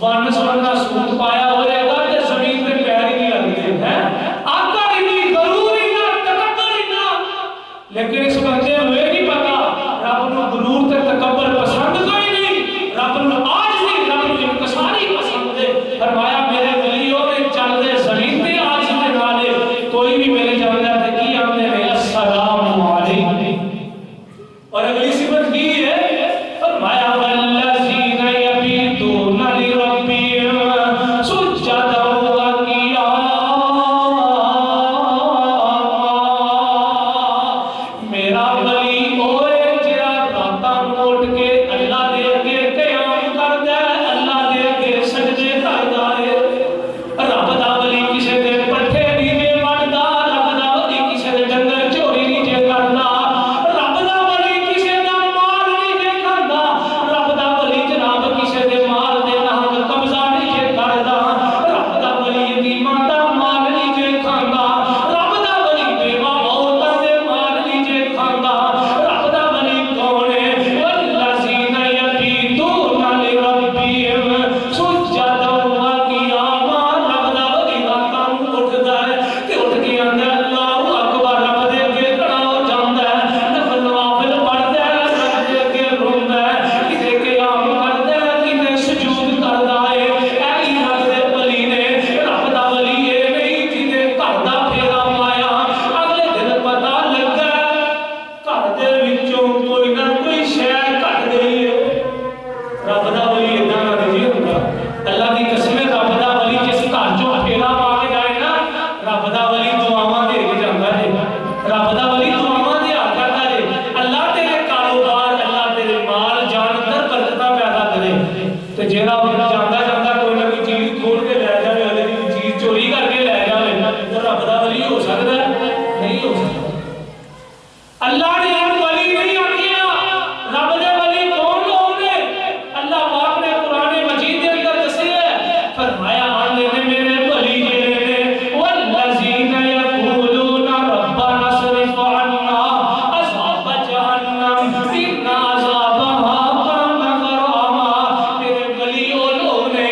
one سمنا suit پایا ہوئے گا کہ زمین پہ پیر ہی نہیں لگتے ہیں آقا نہیں غرور ہی نہ تکبر ہی نہ لیکن اس بندے ہوئے نہیں پتا رب نو غرور تے تکبر پسند کوئی نہیں رب نو آج نہیں رب نو انکساری پسند ہے فرمایا میرے ولیوں نے چل دے زمین پہ آج دے نالے کوئی بھی میرے جاندہ تے کی آمدے میں السلام علیکم اور اگلی صفت کی ہے فرمایا والذین یبیتون لربہم سجدا وقیاما میرا ولی ہوئے جڑا راتاں نوں اٹھ کے اللہ دے اگے قیام کردا ہے اللہ دے اگے سجدے کردا ہے رب دا ولی کسے دے پٹھے نہیں جے وڑدا رب دا ولی کسے دے ڈنگر چوری نہیں جے کردا رب دا ولی کسے دا مال نہیں جے کھاندا رب دا ولی جناب کسے دے مال دے نال قبضہ نہیں جے کردا رب دا ولی یتیماں دا مال نہیں جے کھاندا رب دا ولی بیوہ عورتاں دے مال نہیں جے کھاندا رب دا ولی کون ہے والذین یبیتون لربہم سجدا وقیاما رب دا ولی راتاں نوں اٹھدا ہے تے اٹھ کے آندا اللہ اکبر رب دے اگے کھڑا ہو جاندا ہے نفل نوافل پڑھدا ہے رب دے اگے روندا ہے کتے قیام کردا ہے کتے سجود کردا ہے اے رب دے ولی نے رب دا ولی اے نہیں جے گھر دا پھیرا پایا اگلے دن پتہ لگا گھر دے وچوں کوئی نہ کوئی شے گھٹ گئی ہے رب دا ولی اتنا نہ نہیں ہوندا اللہ دی قسم ہے رب دا ولی جس گھر چوں پھیرا پا کے جائے نا رب دا ولی دعاواں دے کے جاندا ہے رب دا ولی دعاواں دے آ کردا ہے اللہ تیرے کاروبار اللہ تیرے مال جان اندر برکتاں پیدا کرے تے جیڑا جاندا جاندا کوئی نہ کوئی چیز کھول کے لے جاوے اگلے دی چیز چوری کر کے لے جاوے تے رب دا ولی ہو سکدا ہے نہیں ہو سکدا اللہ نے ہم ولی نہیں آکھیا رب دے ولی کون لوگ نے اللہ پاک نے قرآن مجید کے اندر دسیا ہے فرمایا آنے نے میرے ولی جڑے نے والذین یقولون ربنا اصرف عنا عذاب جہنم ان عذابها کان غراما میرے ولی وہ لوگ نے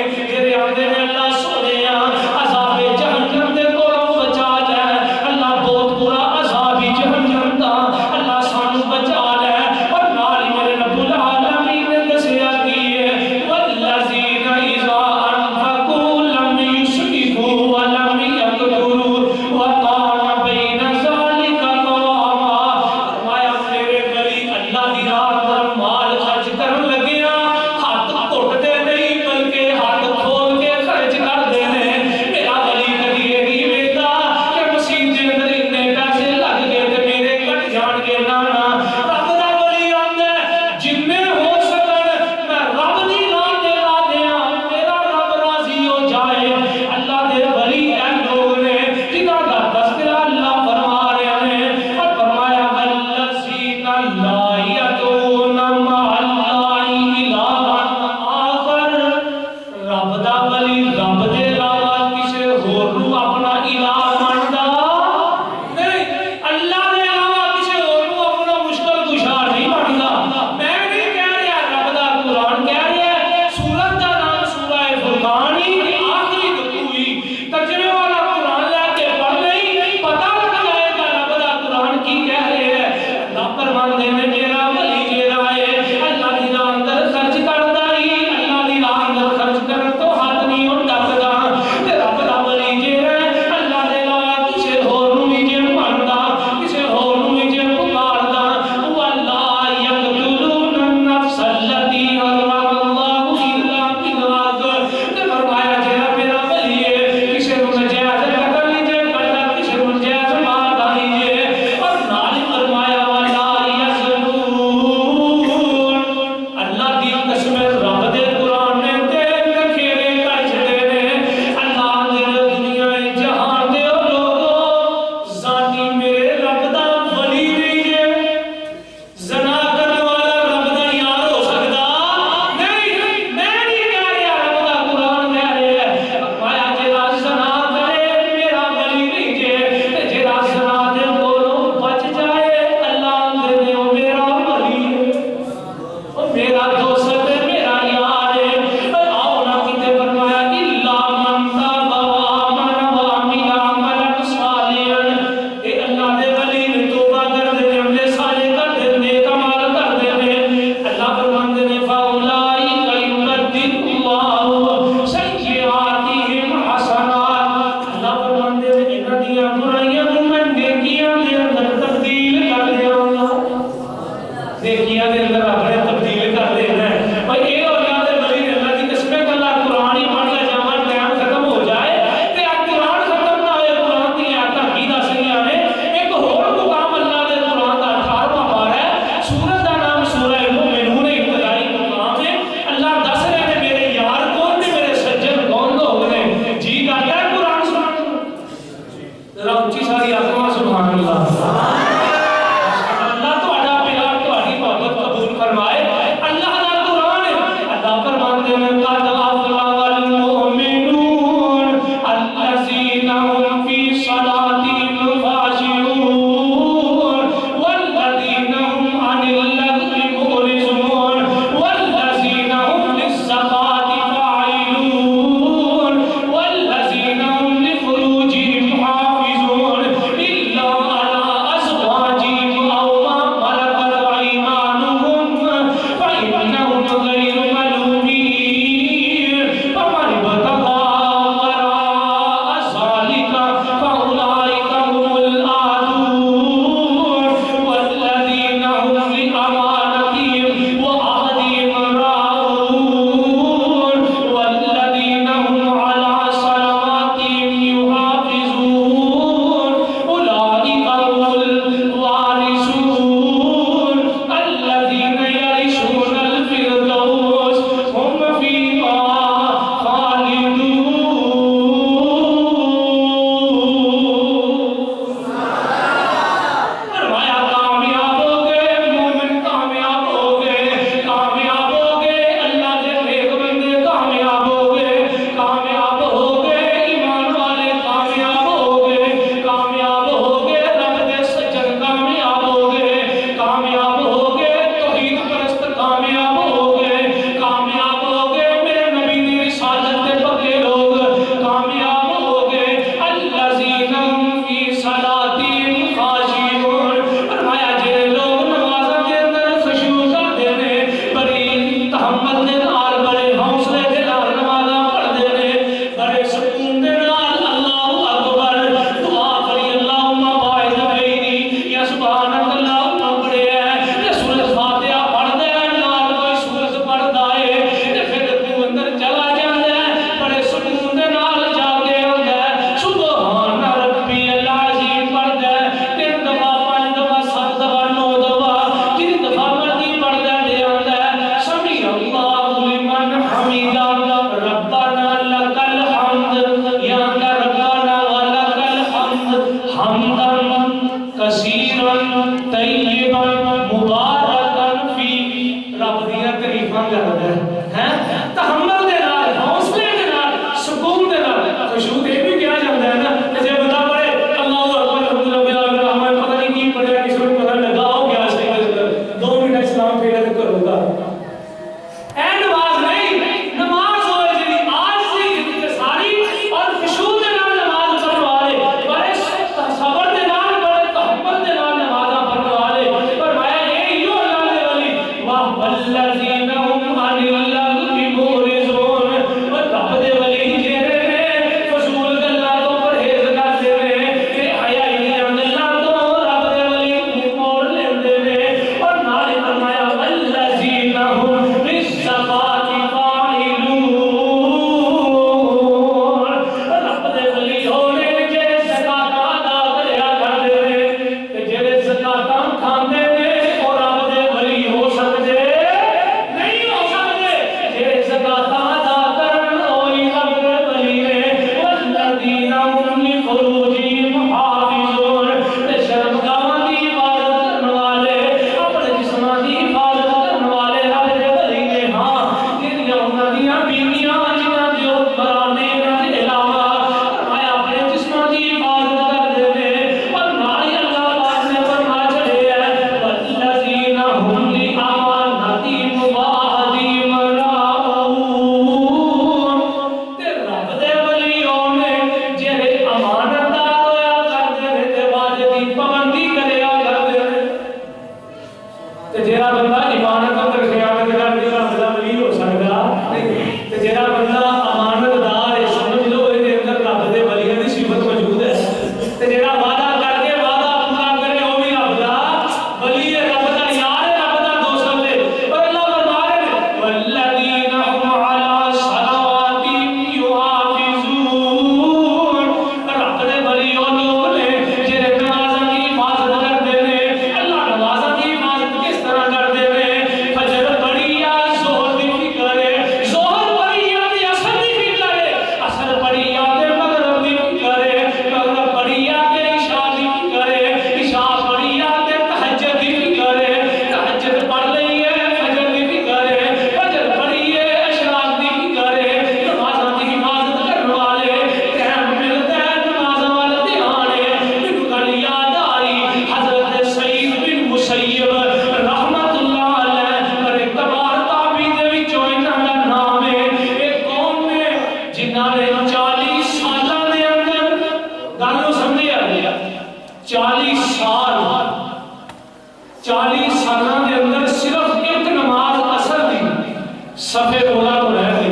صفے اولا تو رہ گئی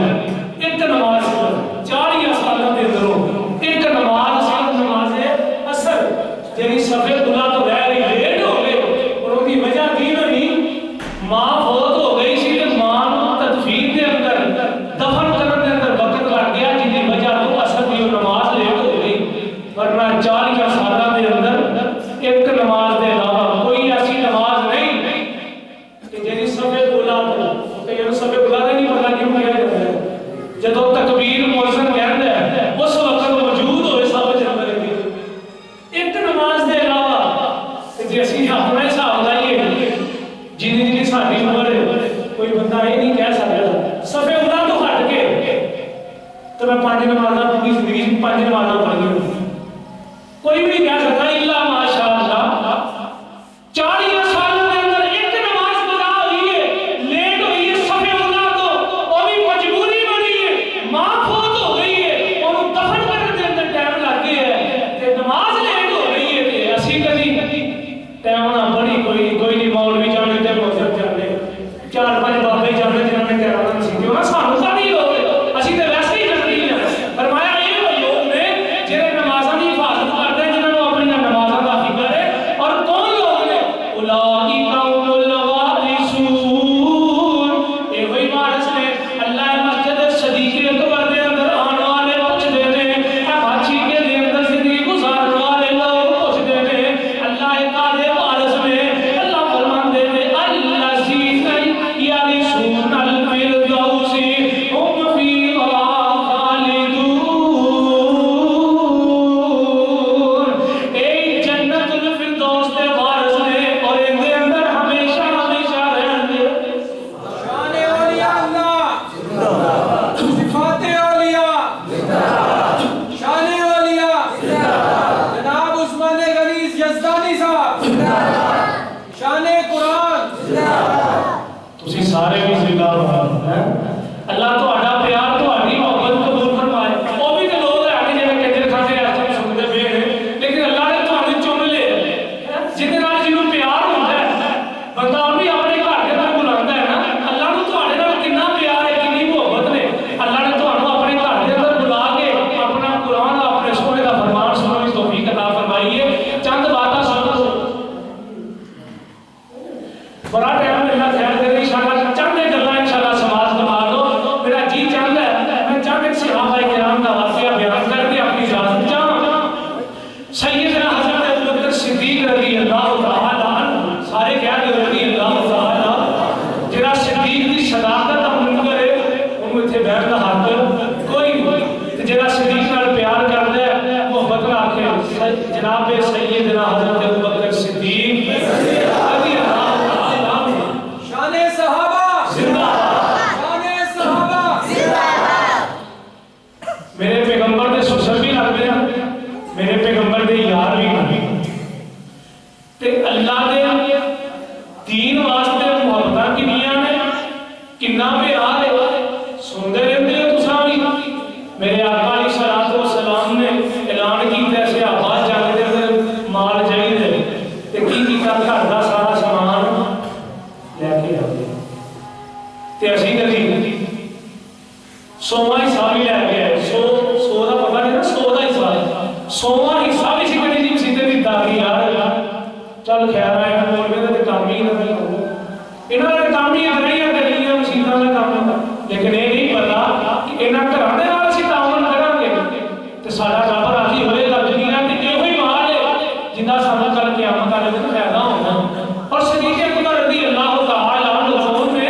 ایک نماز 40 سالوں کے اندروں ایک نماز اثر جی صفے اولا تو رہ گئی لیٹ ہو گئے اور ان کی وجہ کی نہیں ماں فوت ہو گئی سی ماں تدفین کے اندر دفن کرنے کے اندر وقت لگ گیا جن کی وجہ تو اثر کی نماز لیٹ ہو گئی ورنہ 40 سالوں کے اندر ایک نماز کے علاوہ کوئی ایسی نماز نہیں کہ جی صفے اولا صفے اولا نہیں پتا کیوں کیا جاتا ہے جدو تکبیر مؤذن کہتا ہے اس وقت موجود ہوئے سب جاندے ایک نماز کے علاوہ جی اسی اپنا حساب لائیے جنی ساری عمر کوئی بندہ یہ نہیں کہہ سکتا صفے اولا تو ہٹ کے تو میں 5 نمازاں پوری زندگی 5 نمازاں پڑھی کوئی بھی نہیں کہہ سکتا الا ماشاء اللہ 40 سالوں کے اندر ایک نماز قضا ہوئی ہے لیٹ ہوئی ہے صفے اولا تو وہ بھی مجبوری بنی ہے ماں فوت ہو گئی ہے اور دفن کرنے کے اندر ٹائم لگ گیا ہے تے نماز لیٹ ہو رہی ہے تے اسی کبھی ٹائم نہ بڑی کوئی نہیں مولوی جانے تے مؤذن جانے 4-5 بابے جانے جنہوں نے ٹائم نہ سی کیوں نہ سانو کا نہیں لوگ اسی تے ویسے ہی کرنی ہے فرمایا یہ وہ لوگ نے جنہیں نمازاں کی حفاظت کرتے ہیں جنہوں نے اپنی نمازاں کا فکر ہے اور کون لوگ نے اولئک هم الوارثون یہ وہی وارث نے اللہ مسجد صدیق اکبر دے اندر آنے والے پوچھتے ہیں باچی کے دے اندر زندگی گزارنے والے لوگ پوچھتے ہیں اللہ کا وارث میں اللہ فرماتے ہیں الذین یرثون الفردوس هم فیہا خالدون اے جنت الفردوس دے وارث نے اور ان دے اندر ہمیشہ ہمیشہ رہن گے شان اولیاء اللہ صفات اولیاء شان اولیاء جناب عثمان غنی یزدانی صاحب شان قرآن تسی سارے بھی زندہ ہیں اللہ تہاڈا پیار تہاڈی محبت قبول فرمائے وہ بھی تے لوگ ہیں کہ جڑے کنجر کھاتے ہیں ایسے سنتے پے ہیں لیکن اللہ نے تہاڈے چن لے جن نال جنوں پیار ہوندا ہے بندہ وہ بھی اپنے گھر دے اندر بلاوندا ہے نا اللہ نوں تہاڈے نال کتنا پیار ہے کتنی محبت نے اللہ نے تہانوں اپنے گھر دے اندر بلا کے اپنا قرآن اپنے سونے دا فرمان سننے کی توفیق عطا فرمائی ہے چند باتاں سن لو بڑا ٹائم ملنا خیر دے انشاءاللہ چند گلاں انشاءاللہ سماعت فرما دو میرا جی چاہتا ہے میں چند ایک صحابہ کرام کا واقعہ بیان کر کے اپنی اجازت چاہوں سیدنا حضرت ابوبکر صدیق رضی اللہ تعالی عنہ سارے کہہ دے رضی اللہ تعالی جڑا صدیق دی صداقت دا منکر ہے انہوں اتنے بیٹھ دا حق کوئی نہیں تے جڑا صدیق نال پیار کردا ہے محبت نال آکھے جناب سیدنا حضرت ابوبکر صدیق رضی اللہ شان صحابہ زندہ شان صحابہ میرے پیغمبر دے سسر بھی لگتے ہیں میرے پیغمبر دے یار بھی لگتے تے اللہ دے دین واسطے محبتاں کنیاں نے کنا پیار ہے سنتے رہتے ہو تساں بھی میرے آقا علیہ الصلوۃ والسلام نے اعلان کیتا ہے آباد جنگ دے اندر مال چاہیے تے کی کیتا گھر دا سارا سامان لے کے آ گئے تے اسی کدی 100واں حصہ بھی لے کے آئے 100 دا پتہ نہیں نا 100 دا حصہ 100واں حصہ بھی سی کدی جی سیدھے دیتا کہ یار چل خیر ہے مولوی دا تے کام ہی نہیں ہوگا انہاں نے کام ہی نہیں کرنی مسیتاں دا کام لیکن یہ نہیں پتا کہ انہاں گھراں دے نال اسی تعاون کران گے تے سارا رب راضی ہوئے گا دنیا تے ایہو ہی مال ہے جندا سانوں کر کے قیامت والے دن فائدہ ہونا اور صدیق اکبر رضی اللہ تعالی عنہ حضور نے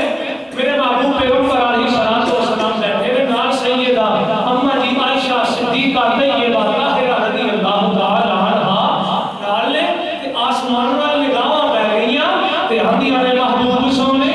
میرے محبوب پیغمبر علیہ الصلوۃ والسلام بیٹھے نے نال سیدہ اما جی عائشہ صدیقہ طیبہ طاہرہ رضی اللہ تعالی عنہا نال نے تے آسمان وال نگاہاں پہ گئیاں تے ہندیاں نے محبوب سونے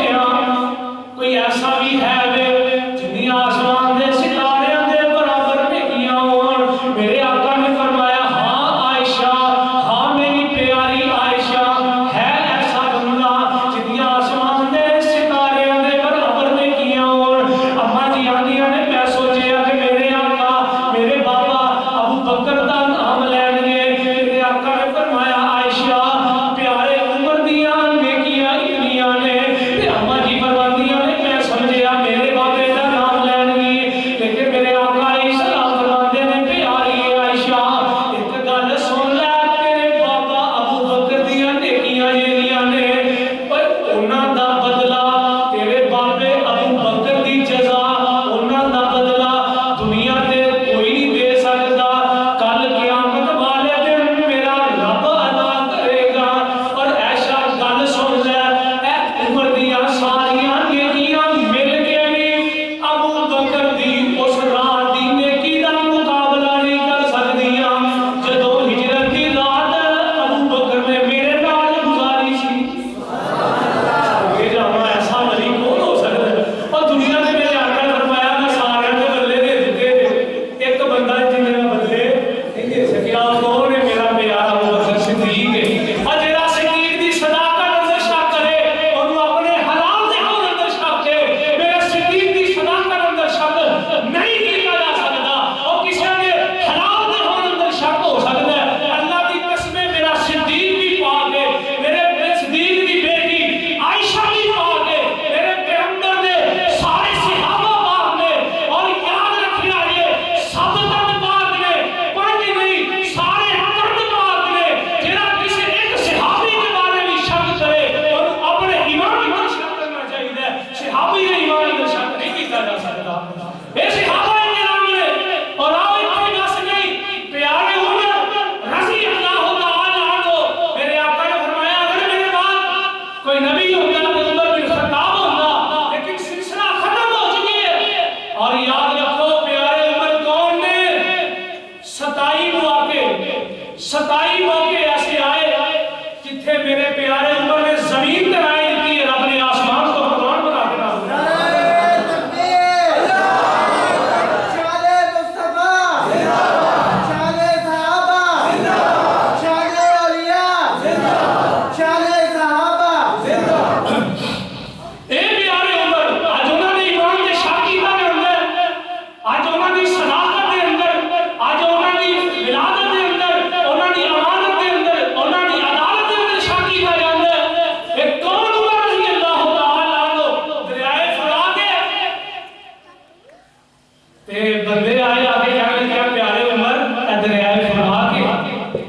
تے بندے آئے آگے کہنے لگے پیارے عمر اے دریا فرات کے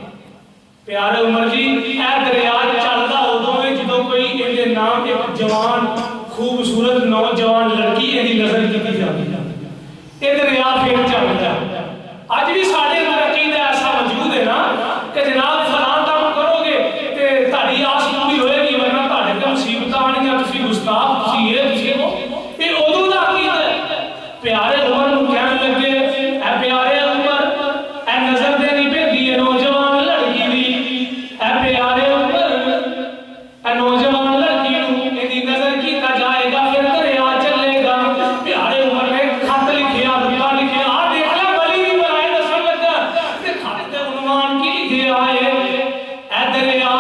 پیارے عمر جی اے دریا چلدا ادوں ہے جدوں کوئی اے نام ایک جوان خوبصورت نوجوان لڑکی دی نظر کی جاتی ہے اے دریا پھر چلدا ہے اج بھی ساڈے اندر عقیدہ ایسا موجود ہے نا کہ جناب فلاں کام کرو گے تے تہاڈی آس پوری ہوئے گی ورنہ تہاڈے تے مصیبتاں آنگیاں تسی گستاخ تسی یہ وہ اے ادوں دا عقیدہ ہے پیارے عمر نوں کہن لگے اے پیارے عمر اے نظر تے نہیں پیندی اے نوجوان لڑکی دی اے پیارے عمر اے نوجوان لڑکی نوں ایدی نظر کیتا جائے گا پھر دریا چلے گا پیارے عمر نے خط لکھیا رکا لکھیا آ دیکھ لے ولی دی بنائے دسن لگا تے خط تے عنوان کی لکھیا ہے اے دریا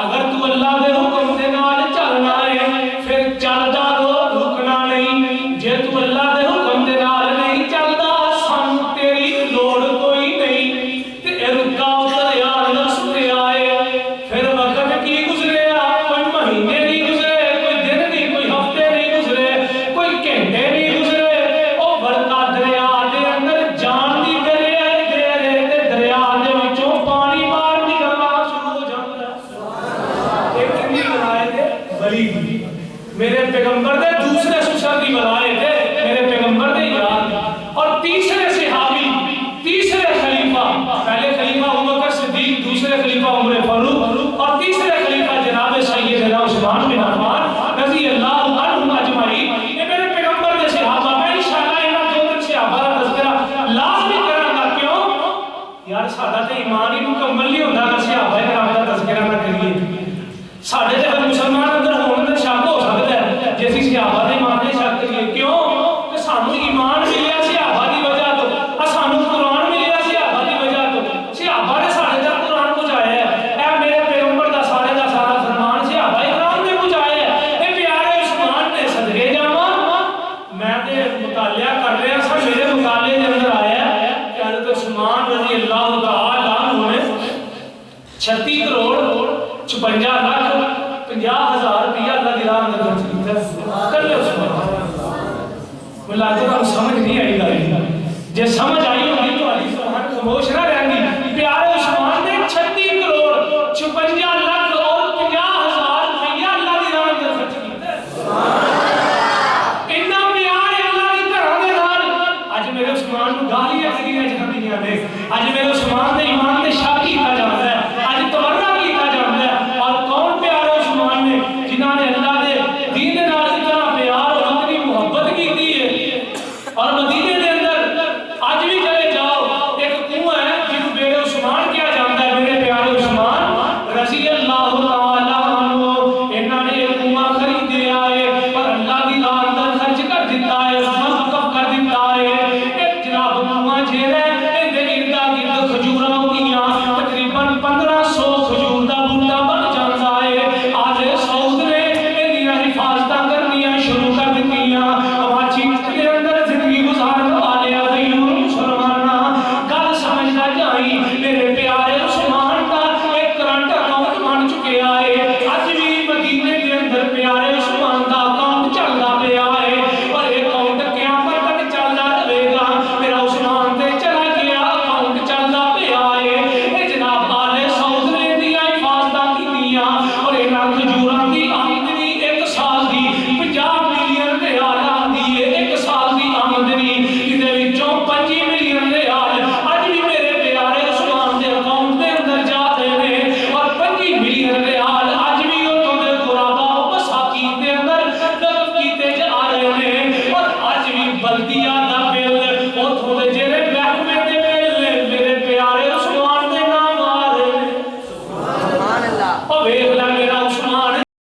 اگر تو اللہ دے حکم دے نال چلنا ہے پھر چلدا رو رکنا نہیں جے تو اللہ دے حکم دے نال نہیں چلدا سانوں تیری لوڑ کوئی نہیں تے اے رکا دریا نہ سٹیا ہے پھر وقت کی گزریا کوئی مہینے نہیں گزرے کوئی دن نہیں کوئی ہفتے نہیں گزرے کوئی گھنٹے نہیں گزرے او برکا دریا دے اندر جان دی دریا تے دریا دے وچوں پانی باہر نکلنا شروع ہو جاندا ہے ایک کنی بنائے تھے ولی میرے پیغمبر دے دوسرے سسر دی بنائے تھے میرے پیغمبر دے یاد اور تیسرے صحابی تیسرے خلیفہ پہلے خلیفہ ابو بکر صدیق دوسرے خلیفہ عمر فاروق اور تیسرے خلیفہ جناب سیدنا عثمان بن عفان رضی اللہ عنہم اجمعین یہ میرے پیغمبر دے صحابہ میں انشاءاللہ انہاں دو تین صحابہ دا تذکرہ لازمی کراں گا کیوں یار ساڈا تے ایمان ہی مکمل نہیں ہوندا کہ صحابہ کرام دا تذکرہ نہ کریے ساڈے تے مسلمان اندر ہون دا شک ہو سکدا ہے جے اسی صحابہ دے ایمان دے شک کریے کیوں کہ سانوں ایمان ملیا صحابہ دی وجہ تو سانوں قرآن ملیا صحابہ دی وجہ تو صحابہ نے ساڈے تک قرآن پہنچایا ہے اے میرے پیغمبر دا سارا فرمان صحابہ کرام نے پہنچایا ہے اے پیارے عثمان نے صدقے جاواں میں تے مطالعہ کر رہا سا میرے مطالعے دے اندر آیا ہے کہ حضرت عثمان رضی اللہ تعالی عنہ نے 36 کروڑ 56 لاکھ 50,000 روپیہ اللہ دی راہ میں خرچ کیتا کر لے عثمان ملا تو سمجھ نہیں آئی گل جے سمجھ آئی ہوگی تو علی سبحان خاموش نہ رہندی پیارے عثمان نے 36 کروڑ 56 لاکھ اور 50,000 روپیہ اللہ دی راہ میں خرچ کیتا اتنا پیار ہے اللہ دی گھراں دے نال اج میرے عثمان نوں گالیاں کیڑیاں جاندیاں نے اج میرے عثمان دے ایمان تے شک کیتا جاندا ہے اج تورا کیتا جاندا ہے اور کون پیارے عثمان نے جنہاں نے اللہ دے دین دے نال اتنا پیار اور اتنی محبت کیتی ہے اور مدینے